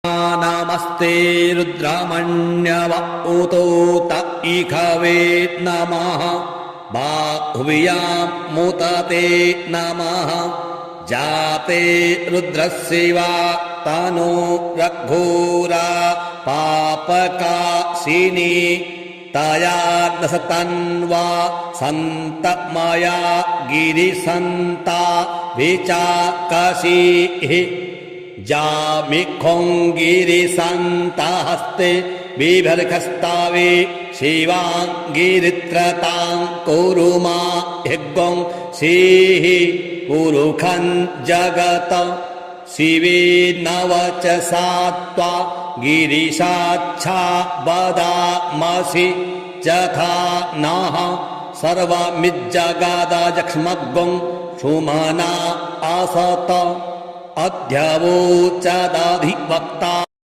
नमस्ते रुद्रमण्यव उतोत इखवे नमः बाहुव्यां मुतते नमः जाते रुद्रस्यैवा तनो रघोरा पापकाशिनी तया दशतन्वा सन्तमया गिरिसन्ता विचाकशीः जामिखोङ्गिरिसन्तहस्ते बिभर्खस्तावे शिवाङ्गिरित्रतां कुरु मा यज्ञं सीः पुरुखं जगत शिवे नवचसा त्वा गिरिशाच्छा वदामसि जथा नः सर्वमिज्जगादजक्ष्मग्गं सुमना असत अध्यवोचदधिवक्ता।